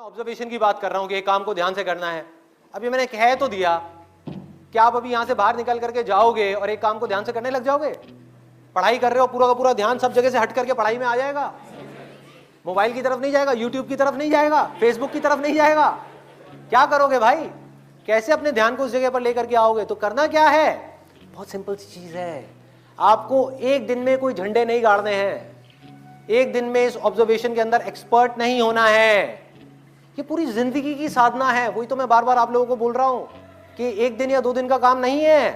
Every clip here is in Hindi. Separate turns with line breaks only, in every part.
मैं ऑब्जर्वेशन की बात कर रहा हूं कि एक काम को ध्यान से करना है। अभी मैंने कह तो दिया कि आप अभी यहां से बाहर निकल करके जाओगे और एक काम को ध्यान से करने लग जाओगे। पढ़ाई कर रहे हो, पूरा का पूरा ध्यान सब जगह से हट करके पढ़ाई में आ जाएगा, मोबाइल की तरफ नहीं जाएगा, यूट्यूब की तरफ नहीं जाएगा, फेसबुक की तरफ नहीं जाएगा। क्या करोगे भाई? कैसे अपने ध्यान को उस जगह पर लेकर के आओगे? तो करना क्या है, बहुत सिंपल सी चीज है। आपको एक दिन में कोई झंडे नहीं गाड़ने हैं, एक दिन में इस ऑब्जर्वेशन के अंदर एक्सपर्ट नहीं होना है। ये पूरी जिंदगी की साधना है। वही तो मैं बार बार आप लोगों को बोल रहा हूं कि एक दिन या 2 दिन का काम नहीं है।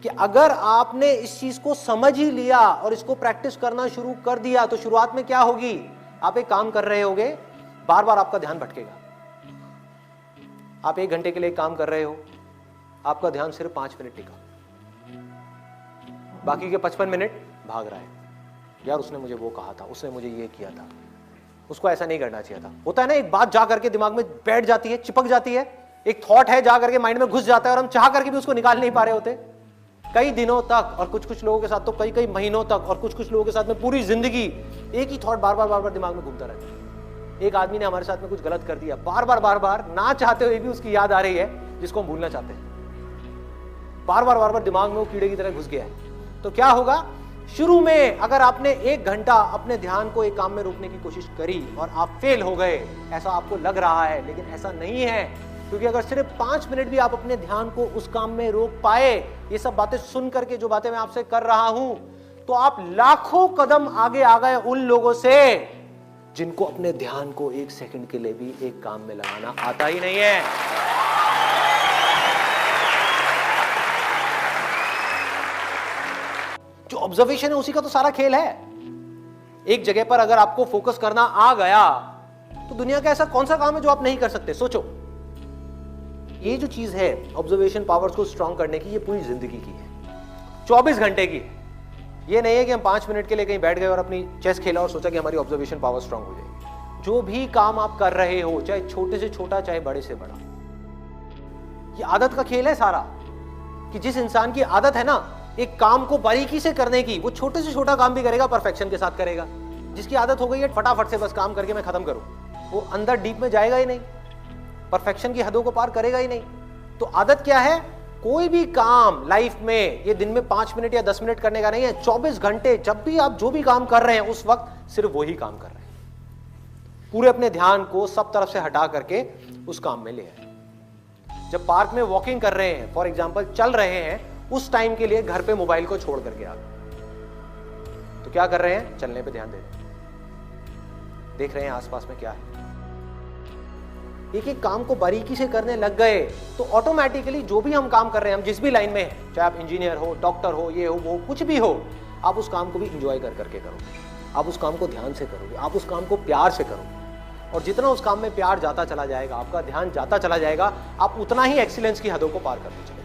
कि अगर आपने इस चीज को समझ ही लिया और इसको प्रैक्टिस करना शुरू कर दिया तो शुरुआत में क्या होगी, आप एक काम कर रहे होगे, बार बार आपका ध्यान भटकेगा। आप 1 घंटे के लिए काम कर रहे हो, आपका ध्यान सिर्फ 5 मिनट टिका, बाकी के 55 मिनट भाग रहा है। यार उसने मुझे वो कहा था, उसने मुझे ये किया था, उसको ऐसा नहीं करना चाहिए था। होता है ना, एक बात जा करके दिमाग में बैठ जाती है, चिपक जाती है, एक थॉट है जा करके माइंड में घुस जाता है और हम चाह करके भी उसको निकाल नहीं पा रहे होते कई दिनों तक, और कुछ लोगों के साथ तो कई महीनों तक, और कुछ लोगों के साथ में पूरी जिंदगी एक ही थॉट बार बार दिमाग में घूमता रहता है। एक आदमी ने हमारे साथ में कुछ गलत कर दिया, बार बार ना चाहते हुए भी उसकी याद आ रही है, जिसको हम भूलना चाहते हैं। बार बार दिमाग में वो कीड़े की तरह घुस गया है। तो क्या होगा, शुरू में अगर आपने 1 घंटा अपने ध्यान को एक काम में रोकने की कोशिश करी और आप फेल हो गए, ऐसा आपको लग रहा है, लेकिन ऐसा नहीं है। क्योंकि अगर सिर्फ 5 मिनट भी आप अपने ध्यान को उस काम में रोक पाए, ये सब बातें सुन करके जो बातें मैं आपसे कर रहा हूं, तो आप लाखों कदम आगे आ गए उन लोगों से जिनको अपने ध्यान को 1 सेकंड के लिए भी एक काम में लगाना आता ही नहीं है। जो ऑब्जर्वेशन है उसी का तो सारा खेल है। एक जगह पर अगर आपको फोकस करना आ गया तो दुनिया का ऐसा कौन सा काम है जो आप नहीं कर सकते? सोचो। ये जो चीज है ऑब्जर्वेशन पावर्स को स्ट्रांग करने की, ये पूरी जिंदगी की है, 24 घंटे की है। ये नहीं है कि हम 5 मिनट के लिए कहीं बैठ गए और अपनी चेस खेला और सोचा कि हमारी ऑब्जर्वेशन पावर स्ट्रांग हो जाएगी। जो भी काम आप कर रहे हो, चाहे छोटे से छोटा चाहे बड़े से बड़ा, ये आदत का खेल है सारा। कि जिस इंसान की आदत है ना एक काम को बारीकी से करने की, वो छोटे से छोटा काम भी करेगा, परफेक्शन के साथ करेगा। जिसकी आदत हो गई है फटाफट से बस काम करके मैं खत्म करूं, वो अंदर डीप में जाएगा ही नहीं, परफेक्शन की हदों को पार करेगा ही नहीं। तो आदत क्या है, कोई भी काम लाइफ में ये दिन में 5 मिनट या 10 मिनट करने का नहीं है, 24 घंटे जब भी आप जो भी काम कर रहे हैं उस वक्त सिर्फ वही काम कर रहे हैं। पूरे अपने ध्यान को सब तरफ से हटा करके उस काम में ले आए। जब पार्क में वॉकिंग कर रहे हैं, फॉर एग्जाम्पल चल रहे हैं, उस टाइम के लिए घर पे मोबाइल को छोड़ करके आ गए। तो क्या कर रहे हैं, चलने पे ध्यान दे रहे हैं, देख रहे हैं आसपास में क्या है। एक एक काम को बारीकी से करने लग गए तो ऑटोमेटिकली जो भी हम काम कर रहे हैं, हम जिस भी लाइन में हैं, चाहे आप इंजीनियर हो, डॉक्टर हो, ये हो वो कुछ भी हो, आप उस काम को भी इंजॉय कर करके करोगे। आप उस काम को ध्यान से करोगे, आप उस काम को प्यार से करोगे। और जितना उस काम में प्यार जाता चला जाएगा, आपका ध्यान जाता चला जाएगा, आप उतना ही एक्सीलेंस की हदों को पार करते चले।